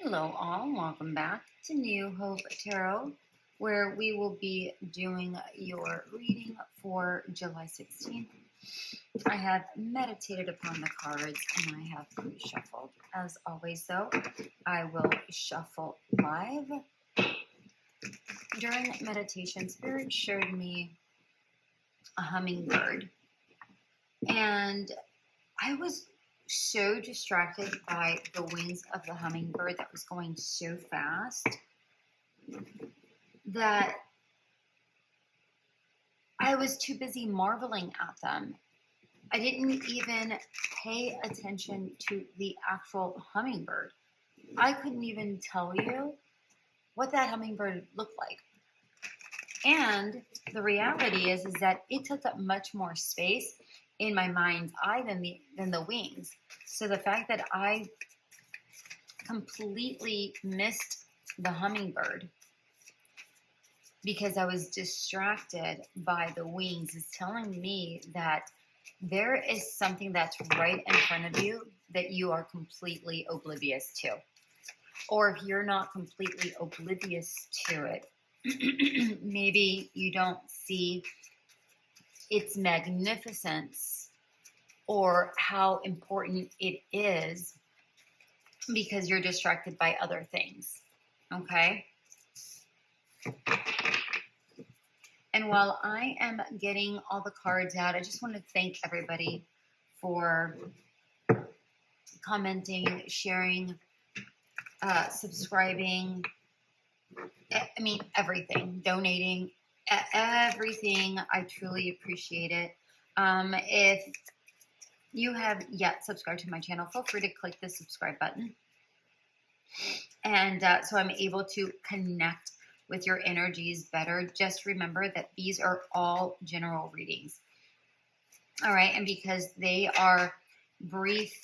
Hello all, welcome back to New Hope Tarot, where we will be doing your reading for July 16th. I have meditated upon the cards and I have shuffled. As always though, I will shuffle live. During meditation, Spirit showed me a hummingbird, and I was so distracted by the wings of the hummingbird that was going so fast that I was too busy marveling at them. I didn't even pay attention to the actual hummingbird. I couldn't even tell you what that hummingbird looked like. And the reality is that it took up much more space in my mind's eye than the wings. So the fact that I completely missed the hummingbird because I was distracted by the wings is telling me that there is something that's right in front of you that you are completely oblivious to. Or if you're not completely oblivious to it, maybe you don't see its magnificence or how important it is because you're distracted by other things. Okay? And while I am getting all the cards out, I just want to thank everybody for commenting, sharing, subscribing, everything, donating, everything. I truly appreciate it. If you have yet subscribed to my channel, feel free to click the subscribe button. And so I'm able to connect with your energies better. Just remember that these are all general readings. All right. And because they are brief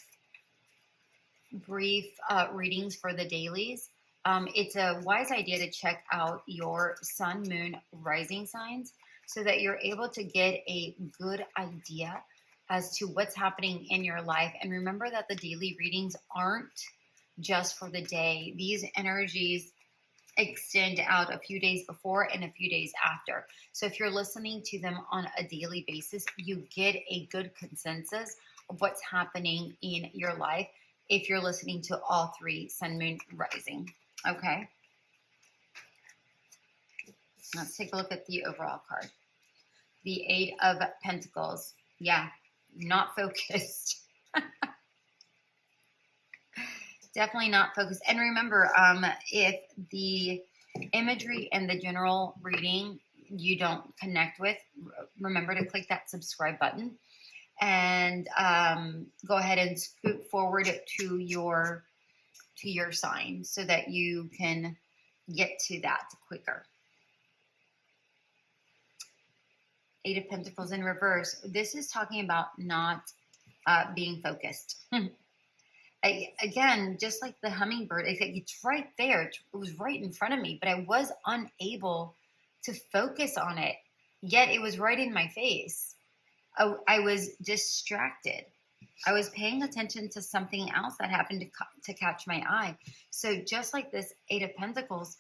readings for the dailies, it's a wise idea to check out your sun, moon, rising signs so that you're able to get a good idea as to what's happening in your life. And remember that the daily readings aren't just for the day. These energies extend out a few days before and a few days after. So if you're listening to them on a daily basis, you get a good consensus of what's happening in your life if you're listening to all three, sun, moon, rising. Okay. Let's take a look at the overall card. The Eight of Pentacles. Yeah, not focused. Definitely not focused. And remember, if the imagery and the general reading you don't connect with, remember to click that subscribe button and go ahead and scoot forward to your sign so that you can get to that quicker. Eight of Pentacles in reverse. This is talking about not being focused. Again, just like the hummingbird, it's right there. It was right in front of me, but I was unable to focus on it. Yet it was right in my face. I was distracted. I was paying attention to something else that happened to catch my eye. So just like this Eight of Pentacles,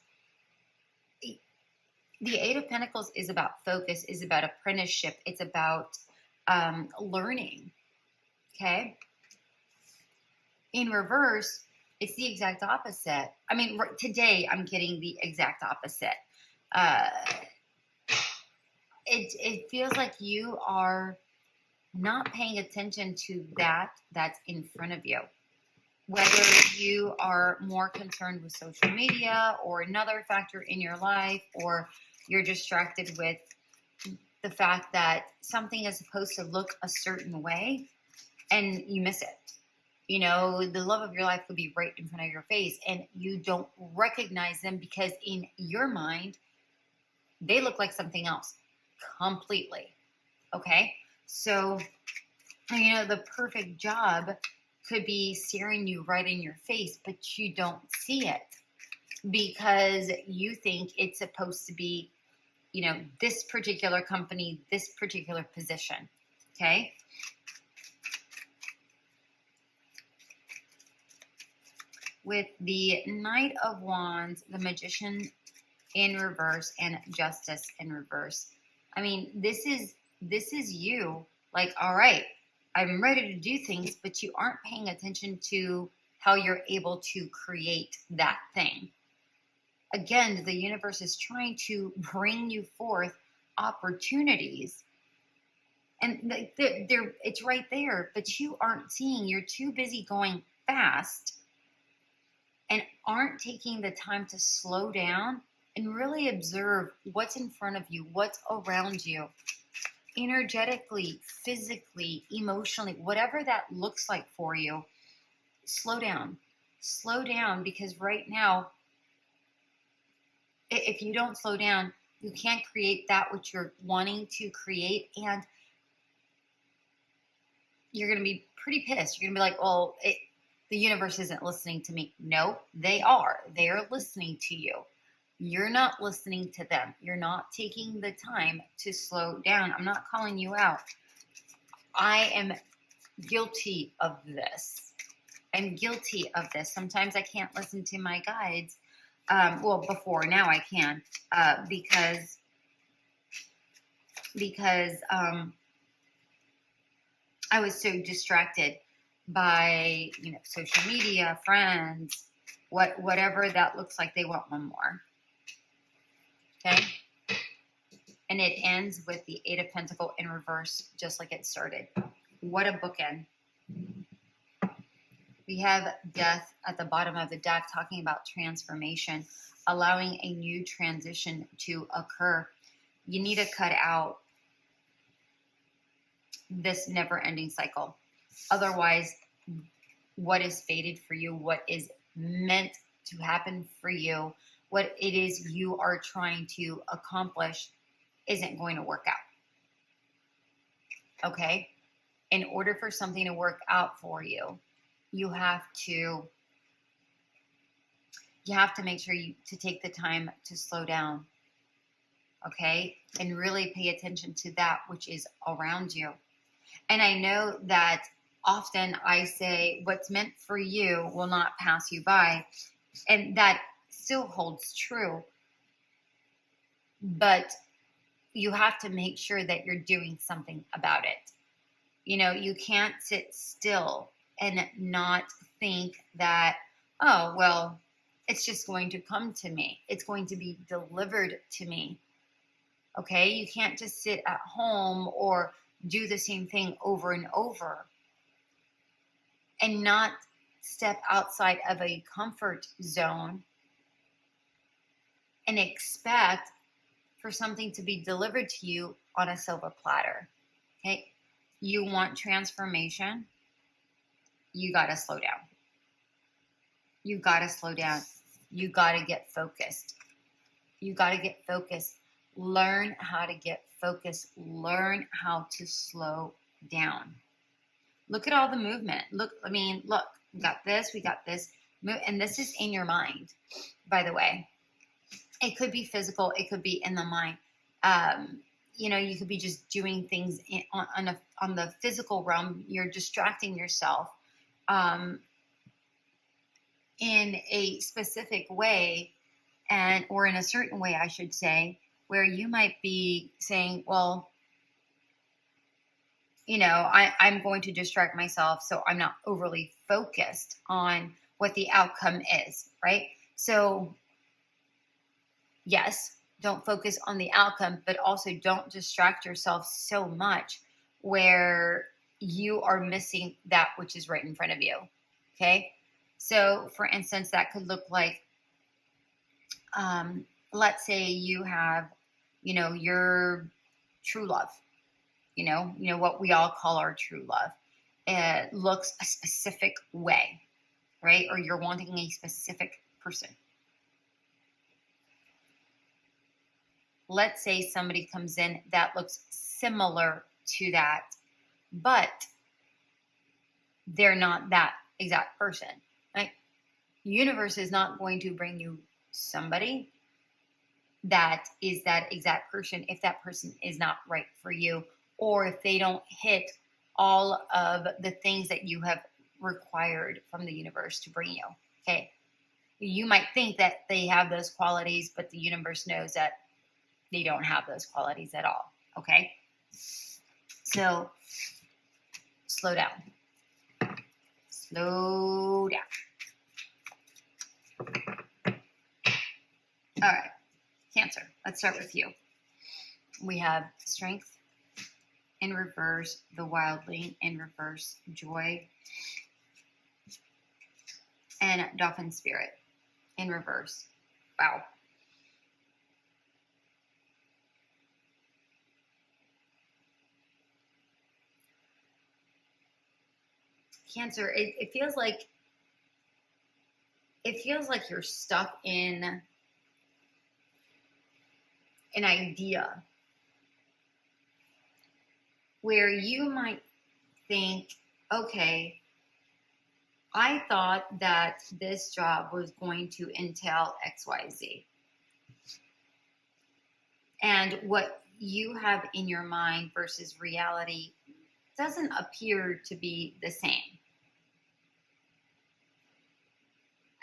the Eight of Pentacles is about focus, is about apprenticeship. It's about learning. Okay. In reverse, it's the exact opposite. I mean, today I'm getting the exact opposite. It feels like you are not paying attention to that's in front of you. Whether you are more concerned with social media or another factor in your life, or you're distracted with the fact that something is supposed to look a certain way and you miss it. You know, the love of your life could be right in front of your face and you don't recognize them because in your mind, they look like something else completely. Okay. So, you know, the perfect job could be staring you right in your face, but you don't see it because you think it's supposed to be, you know, this particular company, this particular position. Okay. with the Knight of Wands, the Magician in reverse, and Justice in reverse. I mean, this is you. Like, all right, I'm ready to do things, but you aren't paying attention to how you're able to create that thing. Again, the universe is trying to bring you forth opportunities, and it's right there, but you aren't seeing. You're too busy going fast and aren't taking the time to slow down and really observe what's in front of you, what's around you, energetically, physically, emotionally, whatever that looks like for you. Slow down. Slow down, because right now, if you don't slow down, you can't create that which you're wanting to create, and you're going to be pretty pissed. You're going to be like, well, the universe isn't listening to me. No, they are. They are listening to you. You're not listening to them. You're not taking the time to slow down. I'm not calling you out. I am guilty of this. I'm guilty of this. Sometimes I can't listen to my guides. Well, before, now I can, because I was so distracted by, social media, friends, whatever that looks like. They want one more. Okay. And it ends with the Eight of Pentacles in reverse, just like it started. What a bookend. We have Death at the bottom of the deck, talking about transformation, allowing a new transition to occur. You need to cut out this never-ending cycle. Otherwise, what is fated for you, what is meant to happen for you, what it is you are trying to accomplish isn't going to work out. Okay? In order for something to work out for you, you have to make sure to take the time to slow down. Okay? And really pay attention to that which is around you. And I know that often I say what's meant for you will not pass you by. And that still holds true. But you have to make sure that you're doing something about it. You can't sit still and not think that, oh, well, it's just going to come to me. It's going to be delivered to me. Okay? You can't just sit at home or do the same thing over and over and not step outside of a comfort zone and expect for something to be delivered to you on a silver platter. Okay? You want transformation, you got to slow down. You got to slow down. You got to get focused. You got to get focused. Learn how to get focused. Learn how to slow down. Look at all the movement. Look, we got this, and this is in your mind, by the way. It could be physical. It could be in the mind. You could be just doing things on the physical realm. You're distracting yourself in a specific way, or in a certain way, I should say, where you might be saying, well, I'm going to distract myself so I'm not overly focused on what the outcome is, right? So, yes, don't focus on the outcome, but also don't distract yourself so much where you are missing that which is right in front of you, okay? So, for instance, that could look like, let's say you have, your true love, what we all call our true love. It looks a specific way, right? Or you're wanting a specific person. Let's say somebody comes in that looks similar to that, but they're not that exact person, right? The universe is not going to bring you somebody that is that exact person if that person is not right for you, or if they don't hit all of the things that you have required from the universe to bring you. Okay. You might think that they have those qualities, but the universe knows that they don't have those qualities at all. Okay? So slow down. Slow down. All right. Cancer. Let's start with you. We have strength in reverse, the wildling in reverse, joy, and dolphin spirit in reverse. Wow. Cancer, it feels like you're stuck in an idea where you might think, okay, I thought that this job was going to entail XYZ. And what you have in your mind versus reality doesn't appear to be the same.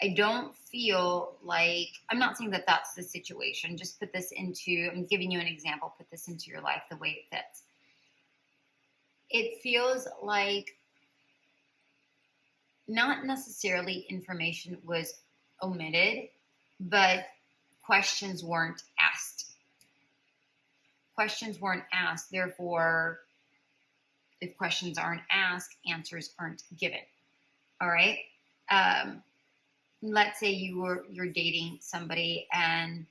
I don't feel like, I'm not saying that that's the situation. Just put this into, I'm giving you an example, put this into your life the way it fits. It feels like not necessarily information was omitted, but questions weren't asked. Questions weren't asked. Therefore, if questions aren't asked, answers aren't given. All right. Let's say you're dating somebody, and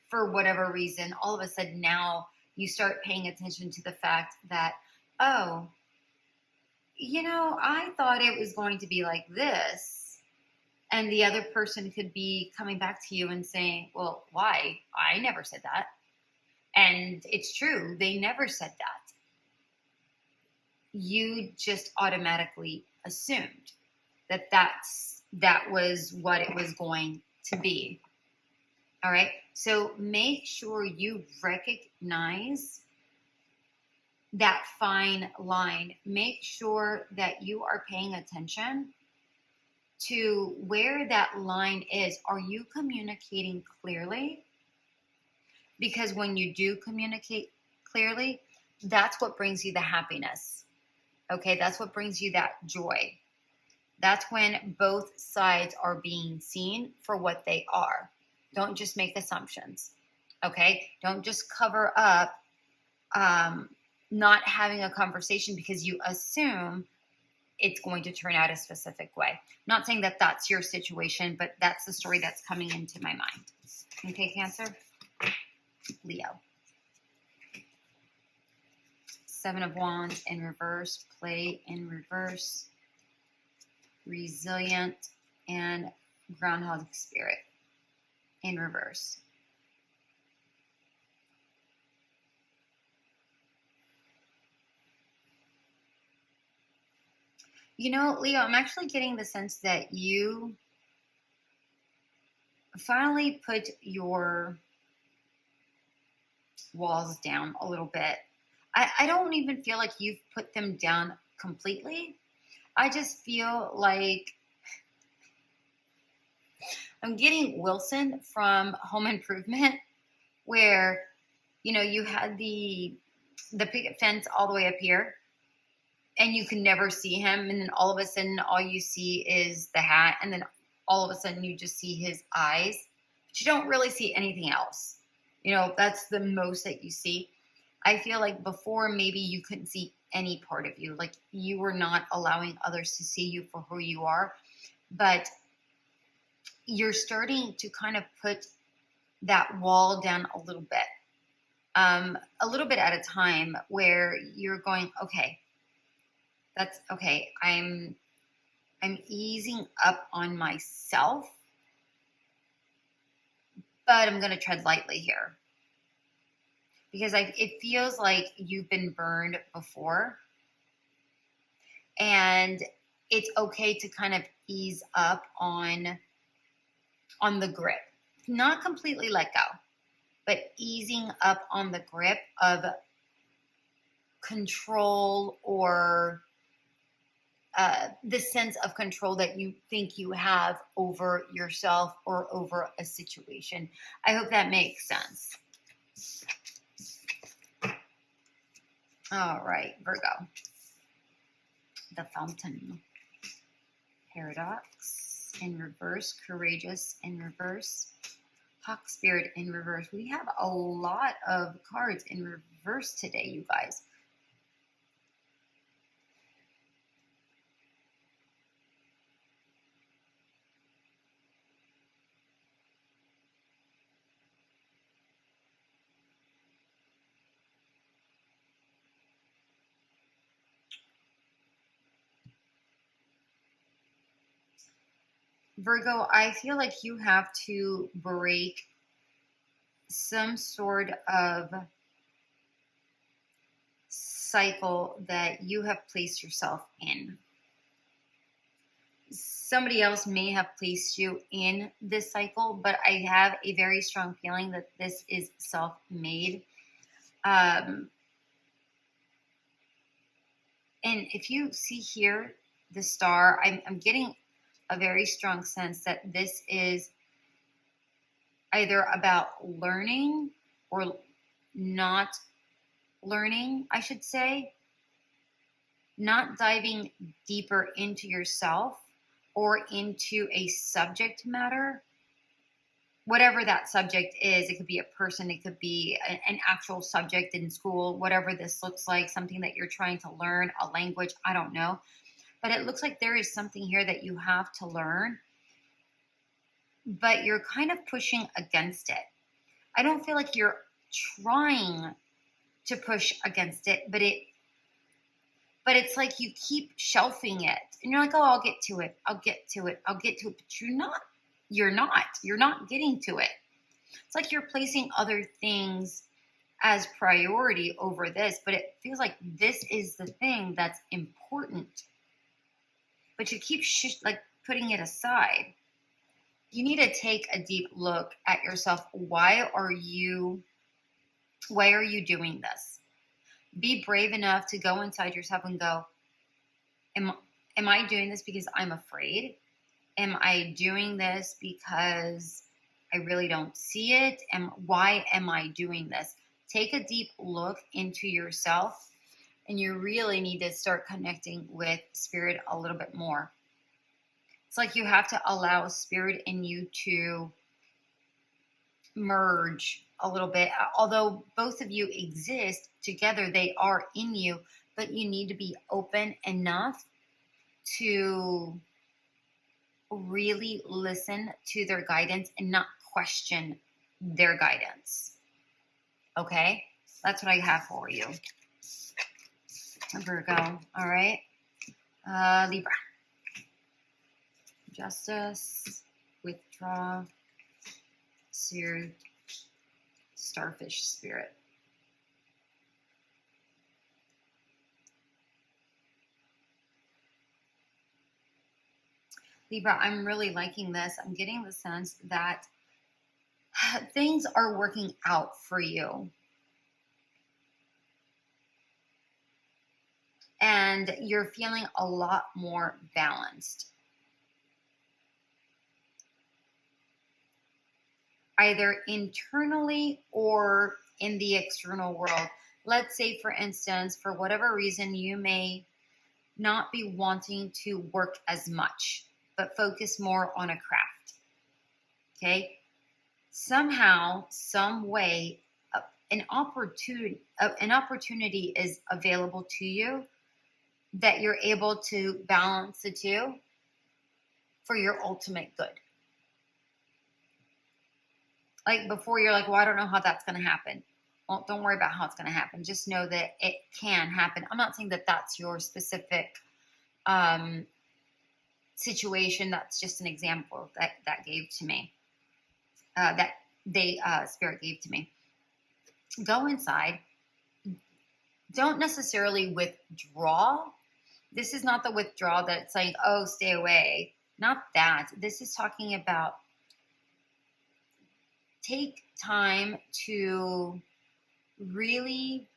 for whatever reason, all of a sudden now you start paying attention to the fact that, oh, I thought it was going to be like this. And the other person could be coming back to you and saying, well, why? I never said that. And it's true. They never said that. You just automatically assumed that was what it was going to be. All right. So make sure you recognize that fine line. Make sure that you are paying attention to where that line is. Are you communicating clearly? Because when you do communicate clearly, that's what brings you the happiness. Okay, that's what brings you that joy. That's when both sides are being seen for what they are. Don't just make assumptions. Okay, don't just cover up not having a conversation because you assume it's going to turn out a specific way. Not saying that that's your situation, but that's the story that's coming into my mind. Okay, Cancer? Leo. 7 of Wands in reverse, play in reverse, resilient, and groundhog spirit in reverse. Leo, I'm actually getting the sense that you finally put your walls down a little bit. I don't even feel like you've put them down completely. I just feel like I'm getting Wilson from Home Improvement, where, you had the picket fence all the way up here, and you can never see him. And then all of a sudden, all you see is the hat. And then all of a sudden, you just see his eyes. But you don't really see anything else. That's the most that you see. I feel like before, maybe you couldn't see any part of you. Like you were not allowing others to see you for who you are. But you're starting to kind of put that wall down a little bit at a time, where you're going, okay, that's okay. I'm easing up on myself, but I'm going to tread lightly here, because it feels like you've been burned before, and it's okay to kind of ease up on the grip. Not completely let go, but easing up on the grip of control or the sense of control that you think you have over yourself or over a situation. I hope that makes sense. All right, Virgo. The Fountain. Paradox in reverse. Courageous in reverse. Hawk Spirit in reverse. We have a lot of cards in reverse today, you guys. Virgo, I feel like you have to break some sort of cycle that you have placed yourself in. Somebody else may have placed you in this cycle, but I have a very strong feeling that this is self-made. And if you see here, the star, I'm getting a very strong sense that this is either about learning or not learning, I should say, not diving deeper into yourself or into a subject matter, whatever that subject is. It could be a person, it could be an actual subject in school, whatever this looks like, something that you're trying to learn, a language, I don't know. But it looks like there is something here that you have to learn, but you're kind of pushing against it. I don't feel like you're trying to push against it, but it's like you keep shelving it. And you're like, oh, I'll get to it. I'll get to it. I'll get to it. But you're not getting to it. It's like you're placing other things as priority over this, but it feels like this is the thing that's important. But you keep putting it aside. You need to take a deep look at yourself. Why are you doing this? Be brave enough to go inside yourself and go, am I doing this because I'm afraid? Am I doing this because I really don't see it? And why am I doing this? Take a deep look into yourself, and you really need to start connecting with spirit a little bit more. It's like you have to allow spirit in you to merge a little bit. Although both of you exist together, they are in you, but you need to be open enough to really listen to their guidance and not question their guidance. Okay? That's what I have for you. Virgo. All right. Libra. Justice. Withdraw. Seared. Starfish Spirit. Libra, I'm really liking this. I'm getting the sense that things are working out for you. And you're feeling a lot more balanced. Either internally or in the external world. Let's say, for instance, for whatever reason, you may not be wanting to work as much, but focus more on a craft. Okay? Somehow, some way, an opportunity is available to you that you're able to balance the two for your ultimate good. Like before, you're like, well, I don't know how that's going to happen. Well, don't worry about how it's going to happen. Just know that it can happen. I'm not saying that that's your specific situation. That's just an example that gave to me, that Spirit gave to me. Go inside. Don't necessarily withdraw. This is not the withdrawal that's saying, oh, stay away. Not that. This is talking about take time to really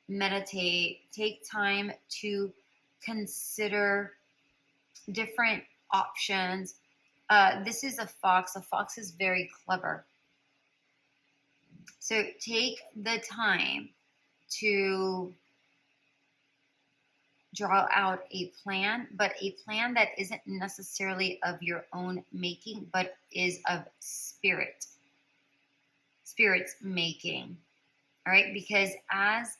meditate. Take time to consider different options. This is a fox. A fox is very clever. So take the time to draw out a plan, but a plan that isn't necessarily of your own making, but is of spirit's making. All right, because as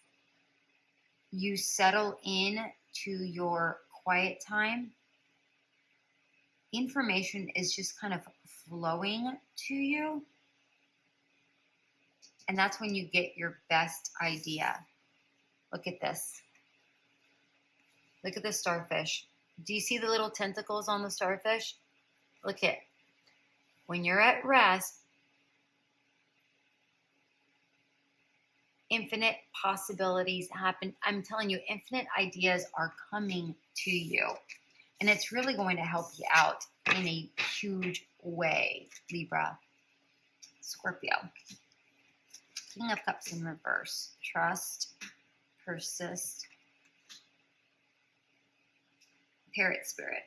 you settle in to your quiet time, information is just kind of flowing to you. And that's when you get your best idea. Look at this. Look at the starfish. Do you see the little tentacles on the starfish? Look at, when you're at rest, infinite possibilities happen. I'm telling you, infinite ideas are coming to you. And it's really going to help you out in a huge way, Libra. Scorpio. King of Cups in reverse. Trust, persist, Parrot spirit.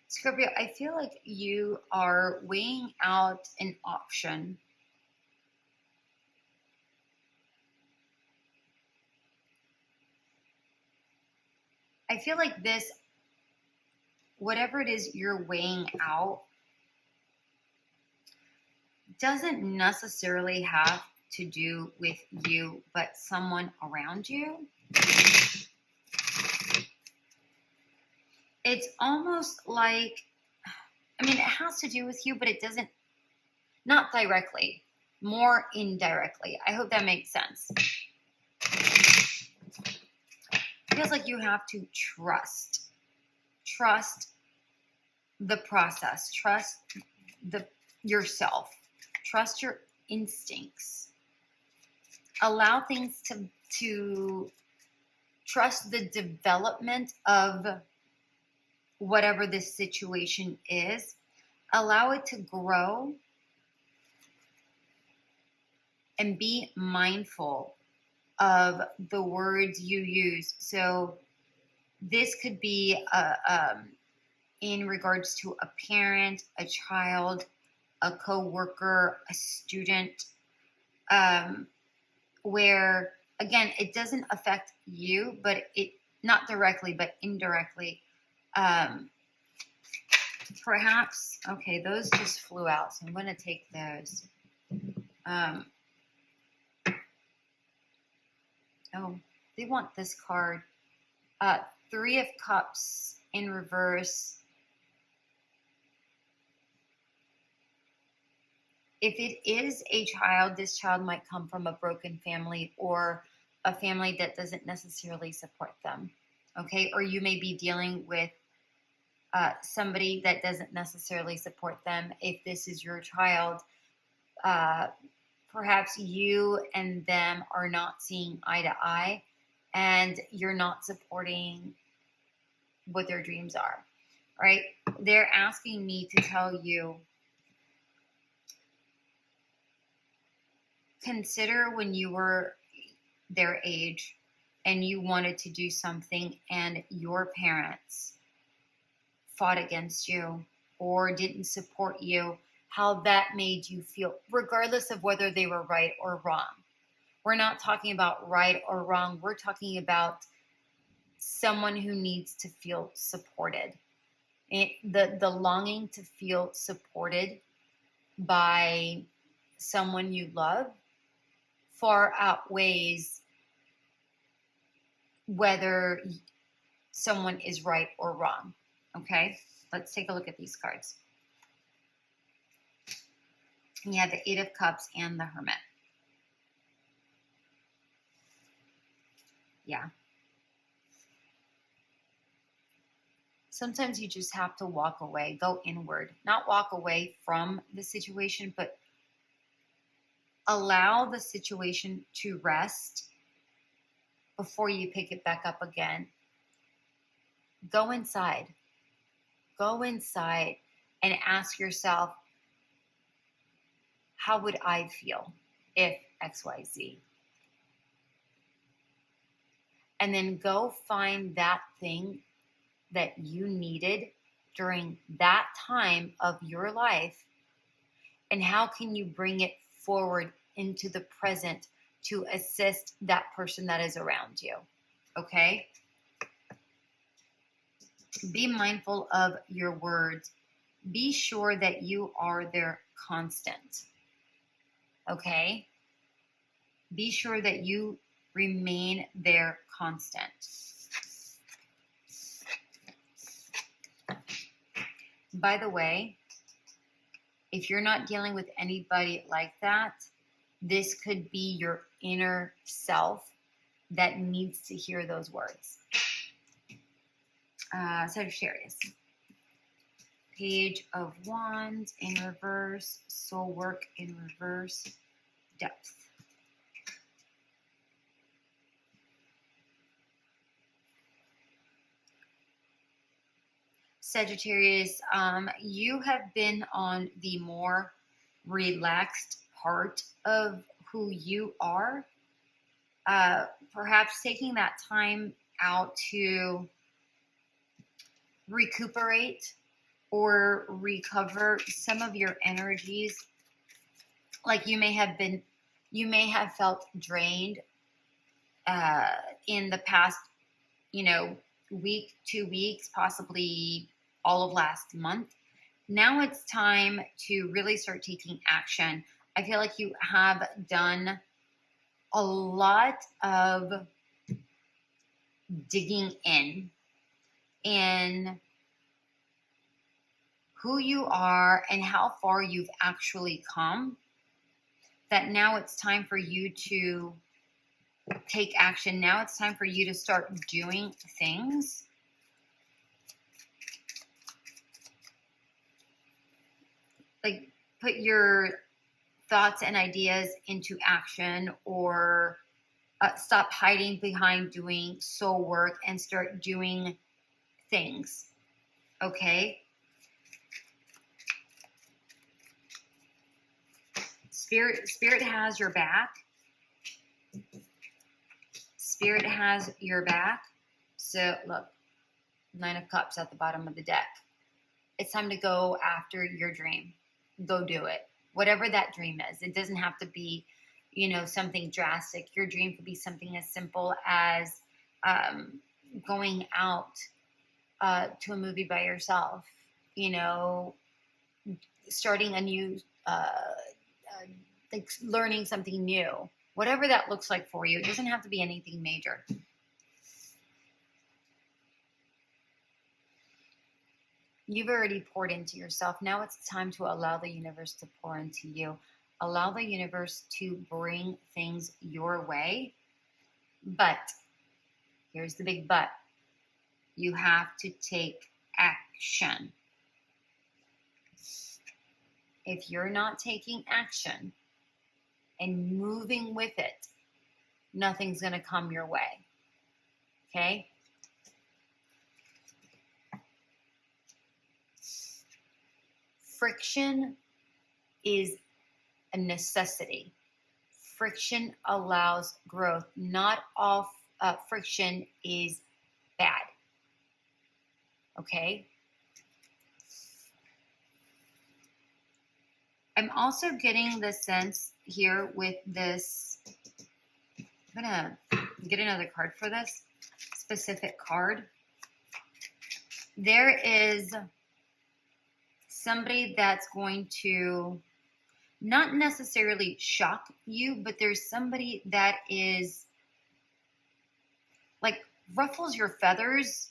Scorpio, I feel like you are weighing out an option. I feel like this, whatever it is you're weighing out, doesn't necessarily have to do with you, but someone around you. It's almost like, I mean, it has to do with you, but it doesn't, not directly, more indirectly. I hope that makes sense. It feels like you have to trust the process, trust yourself, trust your instincts, allow things to trust the development of whatever this situation is, allow it to grow, and be mindful of the words you use. So this could be in regards to a parent, a child, a co-worker, a student, where, again, it doesn't affect you, but it, not directly, but indirectly. Perhaps, okay, those just flew out, so I'm going to take those. Oh, they want this card. Three of Cups in reverse. If it is a child, this child might come from a broken family or a family that doesn't necessarily support them. Okay, or you may be dealing with somebody that doesn't necessarily support them. If this is your child, perhaps you and them are not seeing eye to eye, and you're not supporting what their dreams are, right? They're asking me to tell you, consider when you were their age and you wanted to do something and your parents fought against you or didn't support you, how that made you feel, regardless of whether they were right or wrong. We're not talking about right or wrong. We're talking about someone who needs to feel supported. And the longing to feel supported by someone you love far outweighs whether someone is right or wrong. Okay, let's take a look at these cards. You have the Eight of Cups and the Hermit. Yeah. Sometimes you just have to walk away, go inward, not walk away from the situation, but allow the situation to rest before you pick it back up again. Go inside. go inside and ask yourself, how would I feel if XYZ? And then go find that thing that you needed during that time of your life, and how can you bring it forward into the present to assist that person that is around you. Okay? Be mindful of your words. Be sure that you are their constant. Okay? Be sure that you remain their constant. By the way, if you're not dealing with anybody like that, this could be your inner self that needs to hear those words. Sagittarius. Page of Wands in reverse, soul work in reverse, depth. Sagittarius, you have been on the more relaxed part of who you are. Perhaps taking that time out to recuperate or recover some of your energies. Like you may have felt drained in the past, week, 2 weeks, possibly all of last month. Now it's time to really start taking action. I feel like you have done a lot of digging in who you are and how far you've actually come, that now it's time for you to take action. Now it's time for you to start doing things. Like put your thoughts and ideas into action, or stop hiding behind doing soul work and start doing things. Okay? Spirit has your back. Spirit has your back. So look, 9 of Cups at the bottom of the deck. It's time to go after your dream. Go do it. Whatever that dream is. It doesn't have to be, something drastic. Your dream could be something as simple as going out to a movie by yourself. Starting a new, learning something new. Whatever that looks like for you. It doesn't have to be anything major. You've already poured into yourself. Now it's time to allow the universe to pour into you. Allow the universe to bring things your way. But, here's the big but. You have to take action. If you're not taking action and moving with it, nothing's going to come your way. Okay? Friction is a necessity. Friction allows growth. Not all friction is bad. Okay? I'm also getting the sense here with this. I'm going to get another card for this specific card. There is somebody that's going to not necessarily shock you, but there's somebody that is like ruffles your feathers,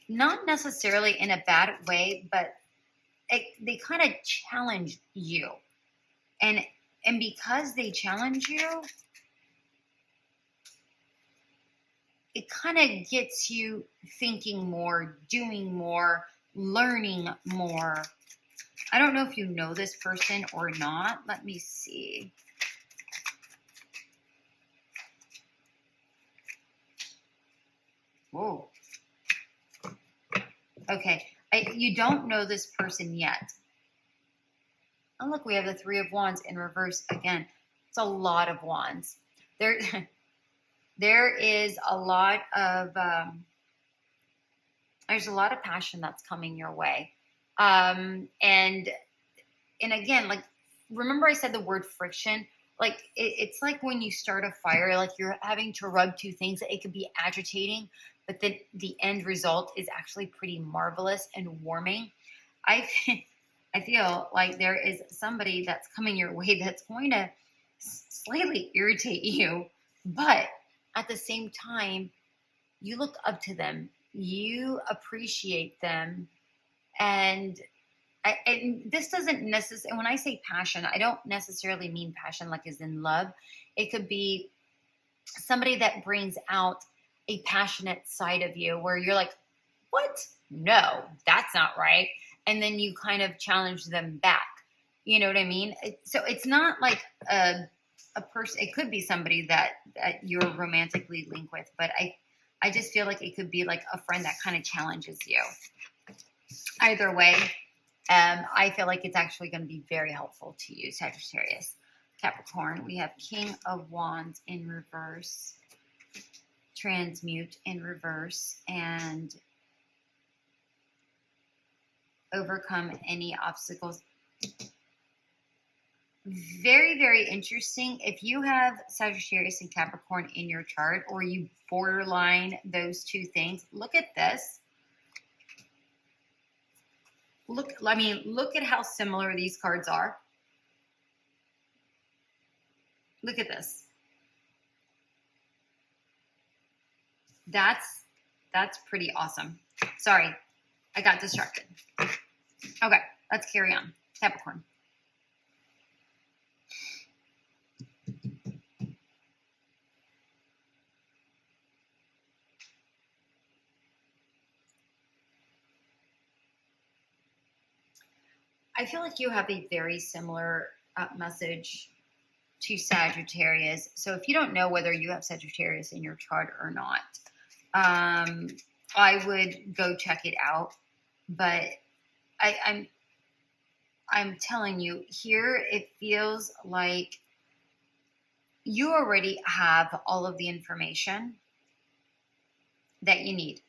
not necessarily in a bad way, but they kind of challenge you. And because they challenge you, it kind of gets you thinking more, doing more, learning more. I don't know if you know this person or not. Let me see. Whoa. Okay. You don't know this person yet. Oh, look, we have the Three of Wands in reverse again. It's a lot of wands. There, there is a lot of, there's a lot of passion that's coming your way. And again, like, remember I said the word friction? Like, it's like when you start a fire, like you're having to rub two things. It could be agitating, but then the end result is actually pretty marvelous and warming. I feel like there is somebody that's coming your way that's going to slightly irritate you, but at the same time, you look up to them, you appreciate them, and this doesn't necessarily, when I say passion, I don't necessarily mean passion like as in love. It could be somebody that brings out a passionate side of you where you're like, what? No, that's not right. And then you kind of challenge them back. You know what I mean? So it's not like a person. It could be somebody that you're romantically linked with, but I just feel like it could be like a friend that kind of challenges you. Either way, I feel like it's actually going to be very helpful to you, Sagittarius. Capricorn, we have King of Wands in reverse, transmute in reverse, and overcome any obstacles. Very, very interesting. If you have Sagittarius and Capricorn in your chart, or you borderline those two things, look at this. Look at how similar these cards are. Look at this. That's pretty awesome. Sorry, I got distracted. Okay, let's carry on. Capricorn. I feel like you have a very similar message to Sagittarius. So if you don't know whether you have Sagittarius in your chart or not, I would go check it out. But I'm telling you here, it feels like you already have all of the information that you need.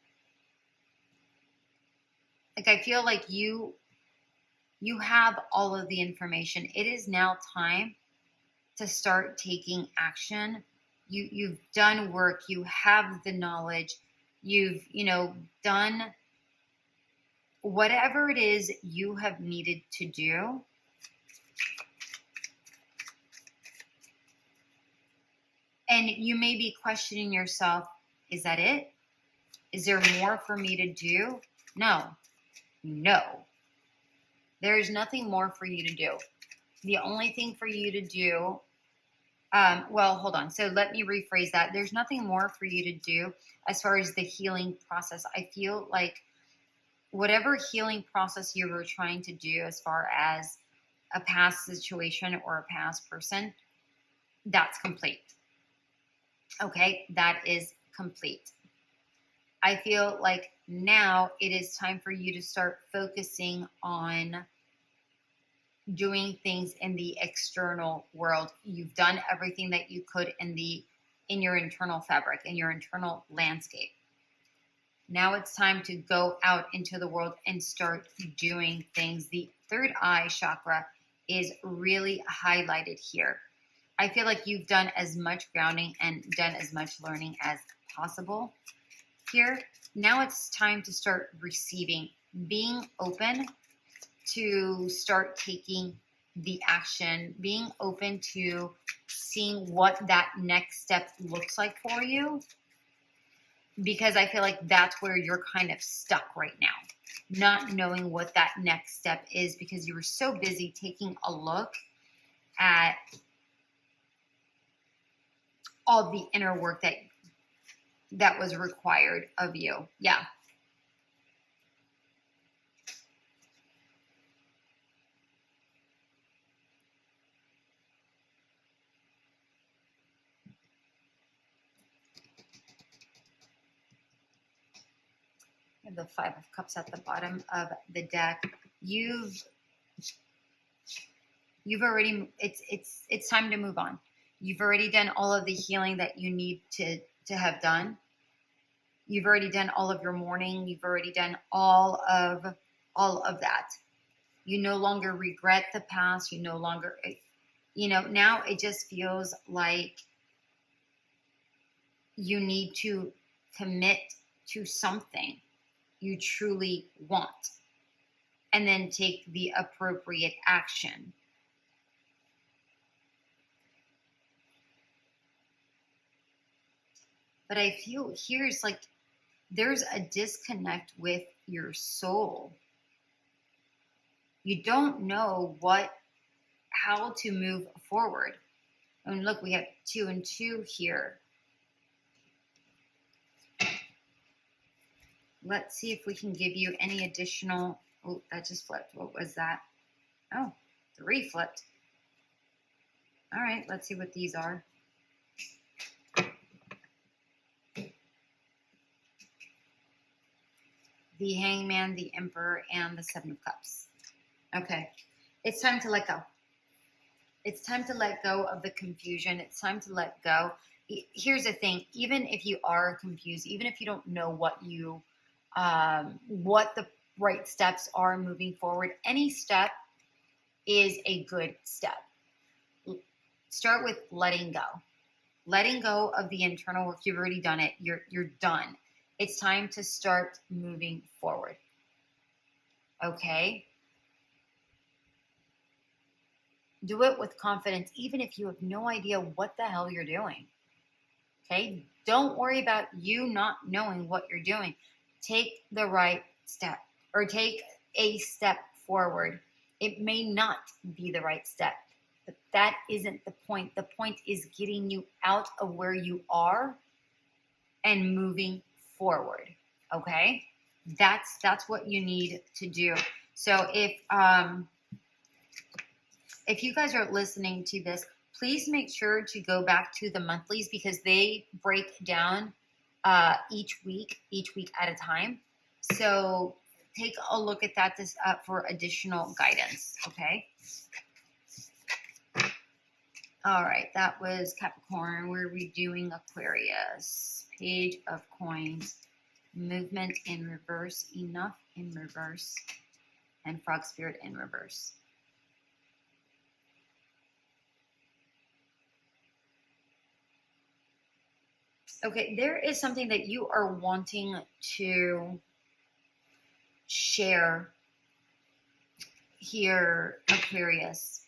Like, I feel like you have all of the information. It is now time to start taking action. You've done work. You have the knowledge. You've, done whatever it is you have needed to do. And you may be questioning yourself, is that it? Is there more for me to do? No. There's nothing more for you to do. The only thing for you to do, well, hold on. So let me rephrase that. There's nothing more for you to do as far as the healing process. I feel like whatever healing process you were trying to do as far as a past situation or a past person, that's complete. Okay, that is complete. I feel like now it is time for you to start focusing on doing things in the external world. You've done everything that you could in your internal fabric, in your internal landscape. Now it's time to go out into the world and start doing things. The third eye chakra is really highlighted here. I feel like you've done as much grounding and done as much learning as possible here. Now it's time to start receiving, being open to start taking the action, being open to seeing what that next step looks like for you. Because I feel like that's where you're kind of stuck right now, not knowing what that next step is because you were so busy taking a look at all the inner work that was required of you. Yeah. have the Five of Cups at the bottom of the deck. You've already, it's time to move on. You've already done all of the healing that you need to have done. You've already done all of your mourning. You've already done all of that. You no longer regret the past. You no longer, you know, now it just feels like you need to commit to something you truly want and then take the appropriate action. But I feel here's like there's a disconnect with your soul. You don't know how to move forward. And look, we have 2 and 2 here. Let's see if we can give you any additional. Oh, that just flipped. What was that? Oh, 3 flipped. All right, let's see what these are. The Hangman, the Emperor, and the 7 of Cups. Okay, it's time to let go. It's time to let go of the confusion. It's time to let go. Here's the thing, even if you are confused, even if you don't know what the right steps are moving forward, any step is a good step. Start with letting go. Letting go of the internal work. You've already done it. You're done. It's time to start moving forward. Okay? Do it with confidence, even if you have no idea what the hell you're doing. Okay? Don't worry about you not knowing what you're doing. Take the right step or take a step forward. It may not be the right step, but that isn't the point. The point is getting you out of where you are and moving forward. Okay? That's what you need to do. So if you guys are listening to this, please make sure to go back to the monthlies because they break down each week at a time. So take a look at that for additional guidance. Okay. All right. That was Capricorn. We're redoing Aquarius. Page of Coins. Movement in reverse. Enough in reverse. And Frog Spirit in reverse. Okay, there is something that you are wanting to share here, Aquarius.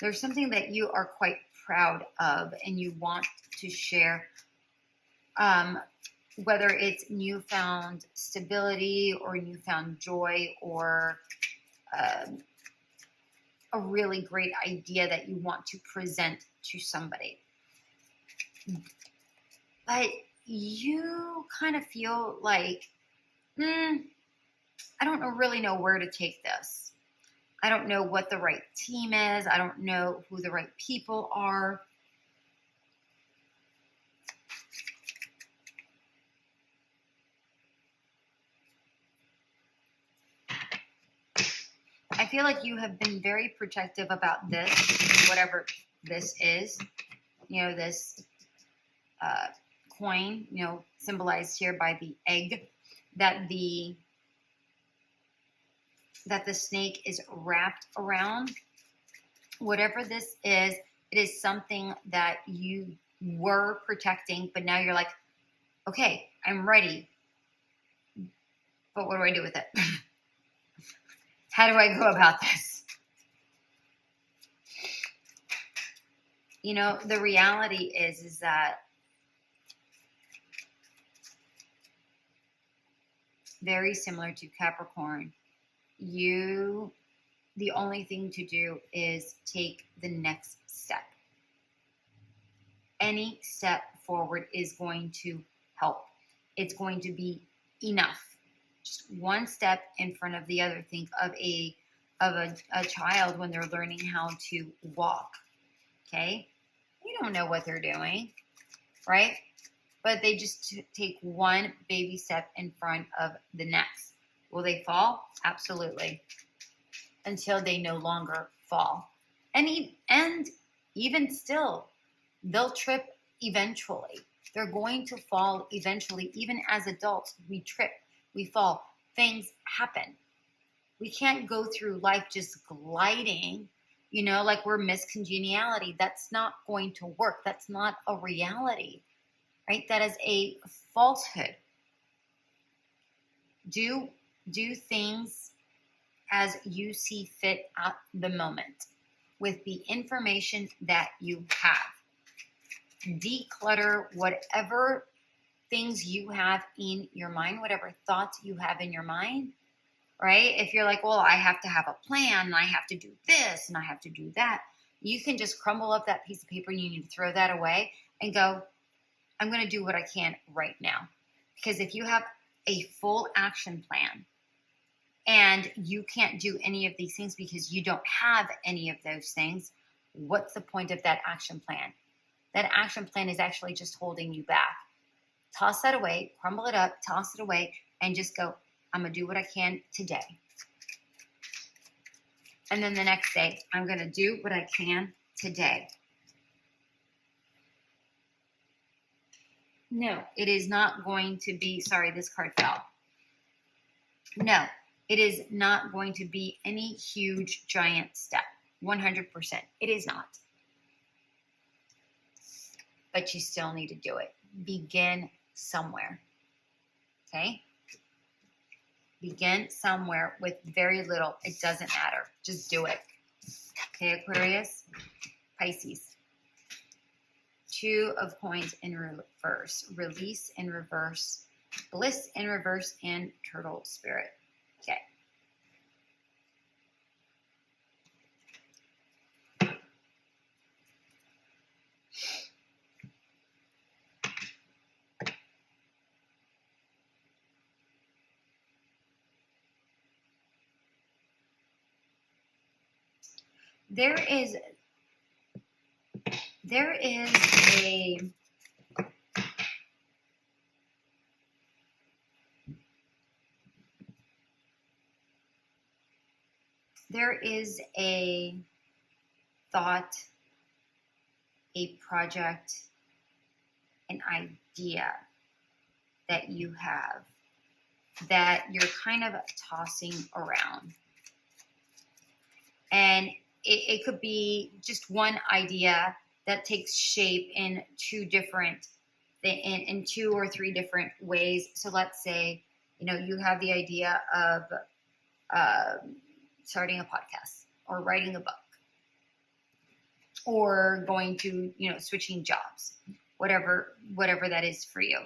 There's something that you are quite proud of and you want to share, whether it's newfound stability or newfound joy or a really great idea that you want to present to somebody. But you kind of feel like, I don't really know where to take this. I don't know what the right team is. I don't know who the right people are. I feel like you have been very protective about this, whatever this is, you know, this coin, you know, symbolized here by the egg, that the snake is wrapped around. Whatever this is, it is something that you were protecting, but now you're like, okay, I'm ready. But what do I do with it? How do I go about this? You know, the reality is that very similar to Capricorn, the only thing to do is take the next step. Any step forward is going to help. It's going to be enough. Just one step in front of the other. Think of a child when they're learning how to walk. Okay? You don't know what they're doing, right? but they just take one baby step in front of the next. Will they fall? Absolutely. Until they no longer fall. And even still, they'll trip eventually. They're going to fall eventually. Even as adults, we trip, we fall. Things happen. We can't go through life just gliding, like we're Miss Congeniality. That's not going to work. That's not a reality, right? That is a falsehood. Do things as you see fit at the moment with the information that you have. Declutter whatever things you have in your mind, whatever thoughts you have in your mind, right? If you're like, well, I have to have a plan, and I have to do this, and I have to do that, you can just crumble up that piece of paper and you need to throw that away and go, I'm going to do what I can right now. Because if you have a full action plan and you can't do any of these things because you don't have any of those things, what's the point of that action plan? That action plan is actually just holding you back. Toss that away, crumble it up, toss it away, and just go, I'm going to do what I can today. And then the next day, I'm going to do what I can today. No, it is not going to be, sorry, this card fell. No, it is not going to be any huge, giant step. 100%. It is not. But you still need to do it. Begin somewhere. Okay? Begin somewhere with very little. It doesn't matter. Just do it. Okay, Aquarius? Pisces. Two of coins in reverse. Release in reverse. Bliss in reverse, and turtle spirit. Okay. There is a thought, a project, an idea that you have that you're kind of tossing around. And it could be just one idea that takes shape in two or three different ways. So let's say, you have the idea of starting a podcast or writing a book or going to, switching jobs, whatever that is for you.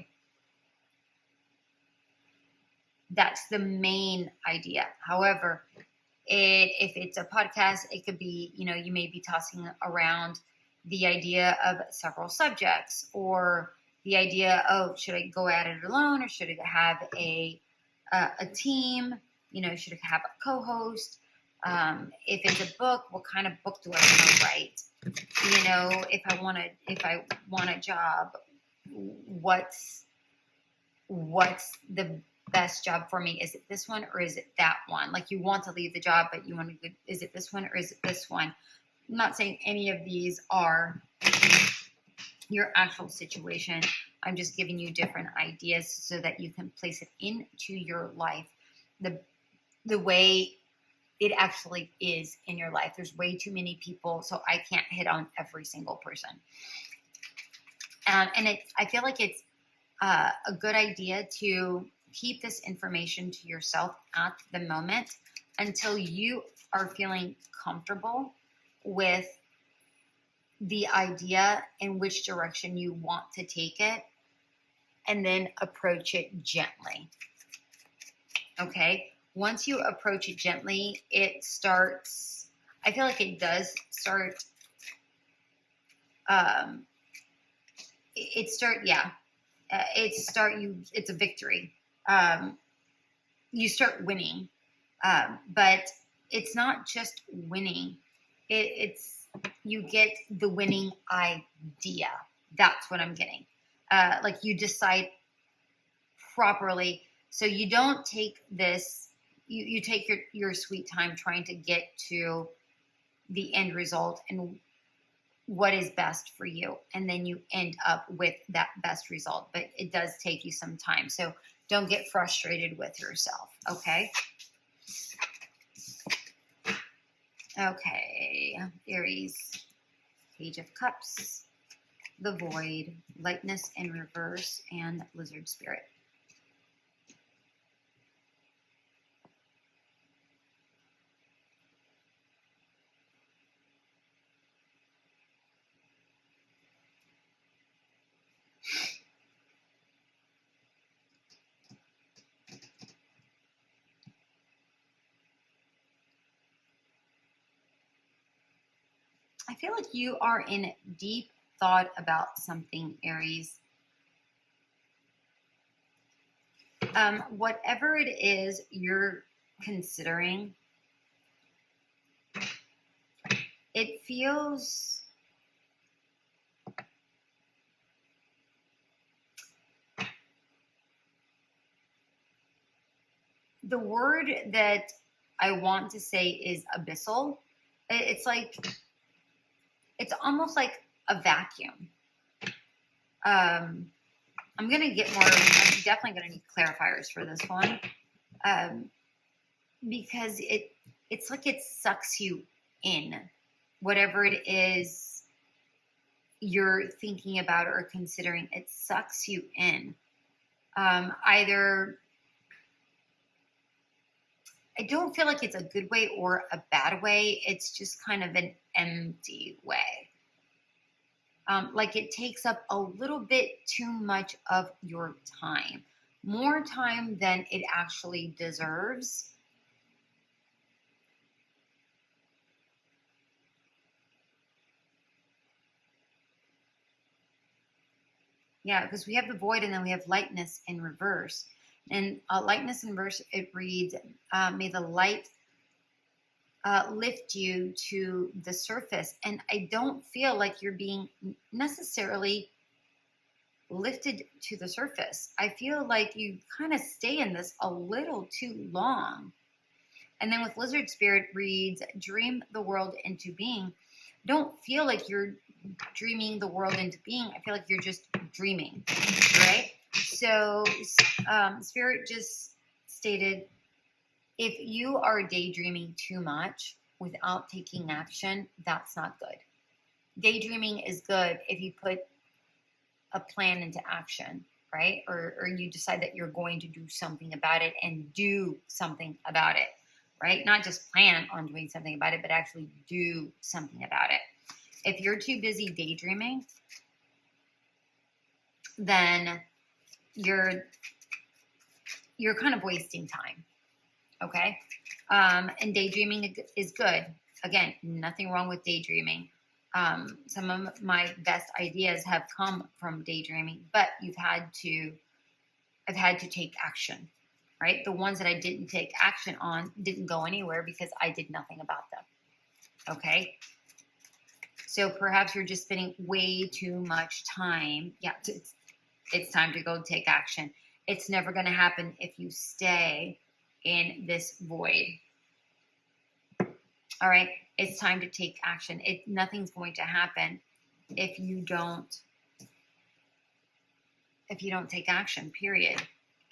That's the main idea. However, if it's a podcast, it could be, you may be tossing around the idea of several subjects, or the idea of, should I go at it alone, or should I have a team? Should I have a co-host? If it's a book, what kind of book do I want to write? If I want a job, what's the best job for me? Is it this one or is it that one? Like, you want to leave the job, but you want to, is it this one or is it this one? I'm not saying any of these are your actual situation. I'm just giving you different ideas so that you can place it into your life the way it actually is in your life. There's way too many people, so I can't hit on every single person. And I feel like it's a good idea to keep this information to yourself at the moment until you are feeling comfortable with the idea in which direction you want to take it, and then approach it gently. Okay? Once you approach it gently, it starts, I feel like it does start, it's a victory. You start winning, but it's not just winning. It's you get the winning idea. That's what I'm getting. like you decide properly. So you don't take this, you take your sweet time trying to get to the end result and what is best for you. And then you end up with that best result. But it does take you some time. So don't get frustrated with yourself. Okay. Okay. Aries, Page of Cups, the Void, Lightness in Reverse, and Lizard Spirit. I feel like you are in deep thought about something, Aries. Whatever it is you're considering, it feels the word that I want to say is abyssal. It's like, it's almost like a vacuum. I'm going to get more, I'm definitely going to need clarifiers for this one. Because it's like it sucks you in. Whatever it is you're thinking about or considering, it sucks you in. Either, I don't feel like it's a good way or a bad way. It's just kind of an empty way. Like it takes up a little bit too much of your time. More time than it actually deserves. Yeah, because we have the Void and then we have Lightness in Reverse. And Lightness in Reverse, it reads, may the light lift you to the surface. And I don't feel like you're being necessarily lifted to the surface. I feel like you kind of stay in this a little too long. And then with Lizard Spirit reads, dream the world into being. Don't feel like you're dreaming the world into being. I feel like you're just dreaming, right? So Spirit just stated, if you are daydreaming too much without taking action, that's not good. Daydreaming is good if you put a plan into action, right? Or you decide that you're going to do something about it and do something about it, right? Not just plan on doing something about it, but actually do something about it. If you're too busy daydreaming, then you're kind of wasting time, okay? And daydreaming is good. Again, nothing wrong with daydreaming. Some of my best ideas have come from daydreaming, but I've had to take action, right? The ones that I didn't take action on didn't go anywhere because I did nothing about them, okay? So perhaps you're just spending way too much time. Yeah, it's time to go take action. It's never going to happen if you stay in this void. All right, it's time to take action. Nothing's going to happen if you don't take action, period.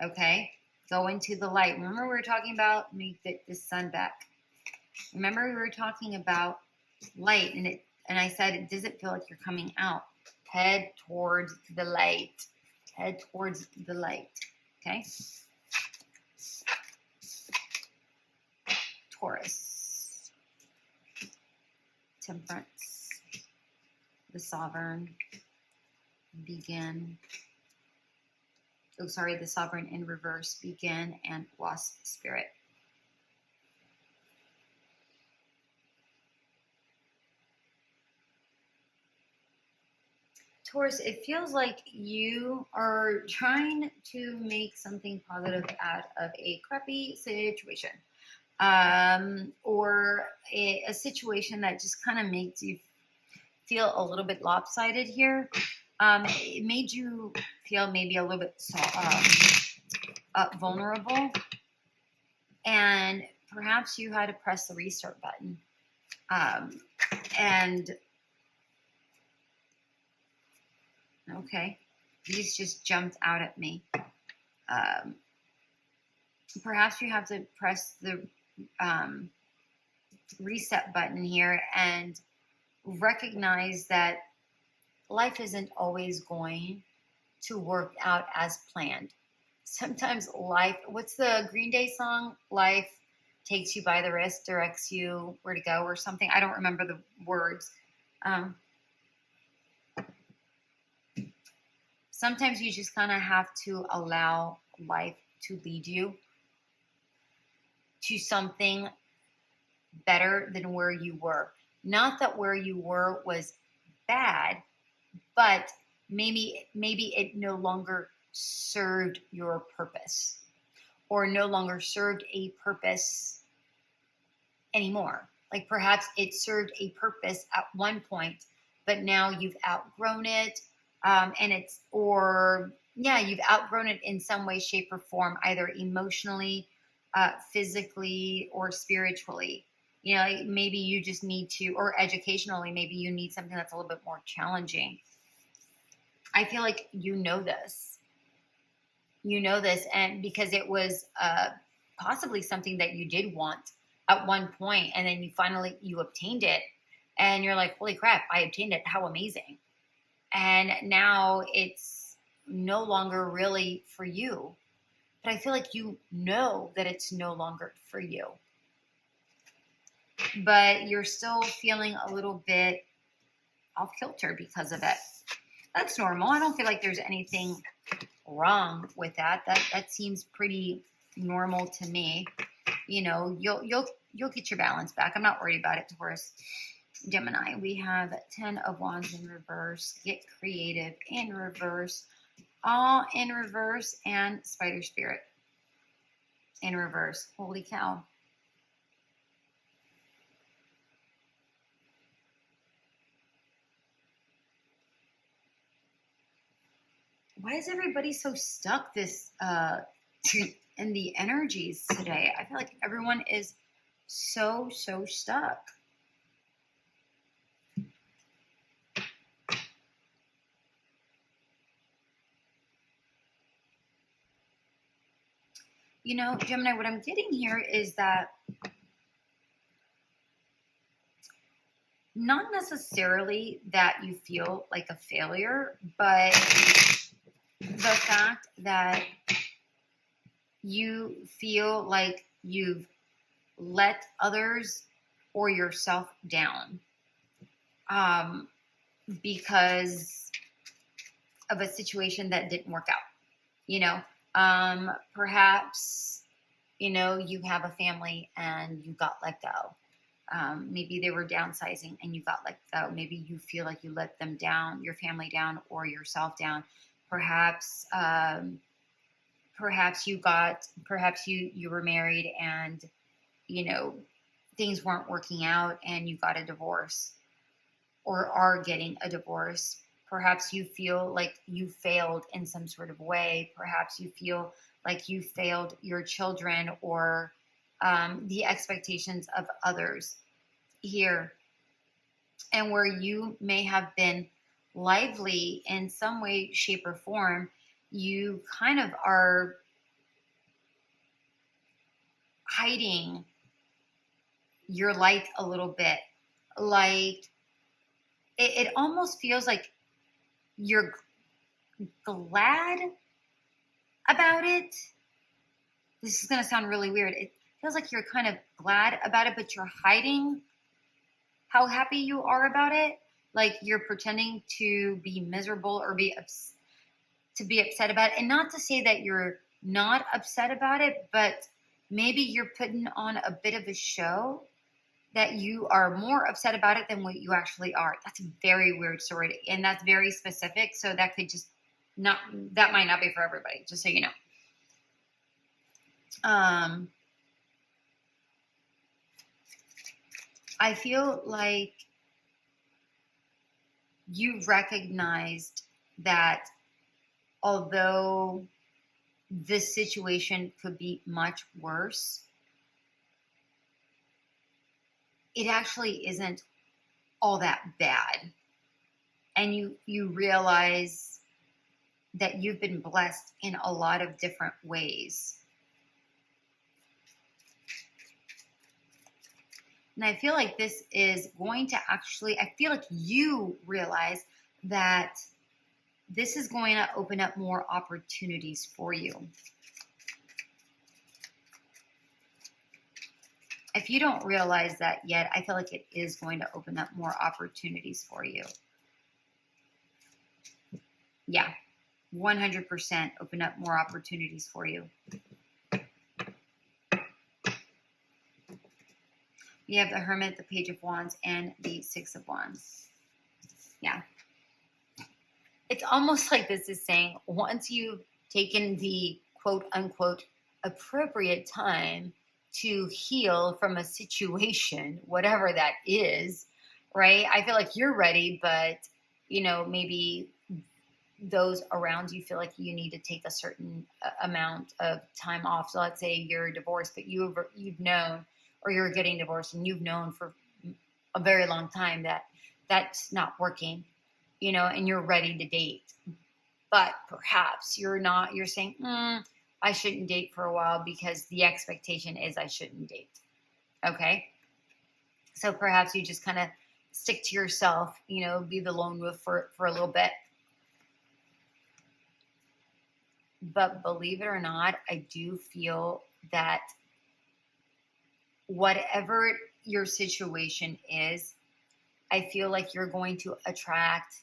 Okay? Go into the light. Remember we were talking about, let me get this sun back. Remember we were talking about light, and I said it doesn't feel like you're coming out. Head towards the light. Head towards the light. Okay? Taurus. Temperance. The Sovereign. Begin. Oh, sorry, the Sovereign in Reverse. Begin, and Wasp Spirit. Taurus, it feels like you are trying to make something positive out of a crappy situation, or a situation that just kind of makes you feel a little bit lopsided here. It made you feel maybe a little bit vulnerable, and perhaps you had to press the restart button. And okay, these just jumped out at me. Perhaps you have to press the reset button here and recognize that life isn't always going to work out as planned. Sometimes life, what's the Green Day song? Life takes you by the wrist, directs you where to go or something. I don't remember the words. Sometimes you just kind of have to allow life to lead you to something better than where you were. Not that where you were was bad, but maybe it no longer served your purpose, or no longer served a purpose anymore. Like perhaps it served a purpose at one point, but now you've outgrown it, you've outgrown it in some way, shape, or form, either emotionally, physically, or spiritually. You know, maybe you just need to, or educationally, maybe you need something that's a little bit more challenging. I feel like you know this. You know this, and because it was possibly something that you did want at one point, and then you obtained it, and you're like, holy crap, I obtained it. How amazing. And now it's no longer really for you. But I feel like you know that it's no longer for you. But you're still feeling a little bit off kilter because of it. That's normal. I don't feel like there's anything wrong with that. That seems pretty normal to me. You know, you'll get your balance back. I'm not worried about it, Taurus. Gemini, we have 10 of Wands in reverse, get creative in reverse, all in reverse, and Spider Spirit in reverse. Holy cow. Why is everybody so stuck this in the energies today? I feel like everyone is so stuck. You know, Gemini, what I'm getting here is that not necessarily that you feel like a failure, but the fact that you feel like you've let others or yourself down because of a situation that didn't work out. You know, perhaps, you know, you have a family and you got let go. Maybe they were downsizing and you got let go. Maybe you feel like you let them down, your family down, or yourself down. Perhaps you were married and, you know, things weren't working out and you got a divorce or are getting a divorce. Perhaps you feel like you failed in some sort of way. Perhaps you feel like you failed your children or the expectations of others here. And where you may have been lively in some way, shape, or form, you kind of are hiding your light a little bit. Like it almost feels like you're glad about it. This is going to sound really weird. It feels like you're kind of glad about it, but you're hiding how happy you are about it. Like you're pretending to be miserable or be upset about it. And not to say that you're not upset about it, but maybe you're putting on a bit of a show that you are more upset about it than what you actually are. That's a very weird story, and that's very specific. So that could just that might not be for everybody, just so you know. I feel like you recognized that although this situation could be much worse, it actually isn't all that bad. And you realize that you've been blessed in a lot of different ways. And I feel like this is going to actually, I feel like you realize that this is going to open up more opportunities for you. If you don't realize that yet, I feel like it is going to open up more opportunities for you. Yeah, 100% open up more opportunities for you. You have the Hermit, the Page of Wands, and the Six of Wands. Yeah. It's almost like this is saying, once you've taken the quote-unquote appropriate time to heal from a situation, whatever that is, right? I feel like you're ready, but, you know, maybe those around you feel like you need to take a certain amount of time off. So let's say you're divorced, but you've known, or you're getting divorced and you've known for a very long time that that's not working, you know, and you're ready to date. But perhaps you're not, you're saying, I shouldn't date for a while because the expectation is I shouldn't date. Okay. So perhaps you just kind of stick to yourself, you know, be the lone wolf for a little bit. But believe it or not, I do feel that whatever your situation is, I feel like you're going to attract,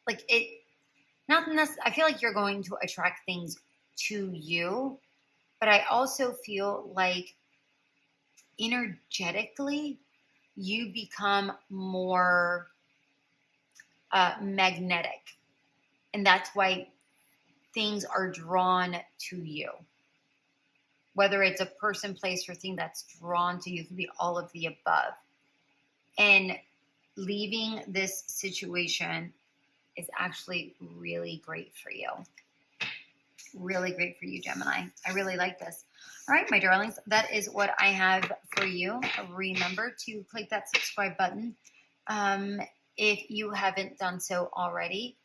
like it, not necessarily, I feel like you're going to attract things to you, but I also feel like energetically you become more magnetic. And that's why things are drawn to you. Whether it's a person, place, or thing that's drawn to you, it could be all of the above. And leaving this situation is actually really great for you. Really great for you, Gemini. I really like this. All right, my darlings, that is what I have for you. Remember to click that subscribe button if you haven't done so already.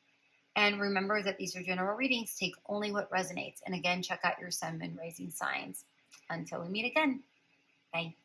And remember that these are general readings. Take only what resonates. And again, check out your sun, moon, rising signs. Until we meet again. Bye.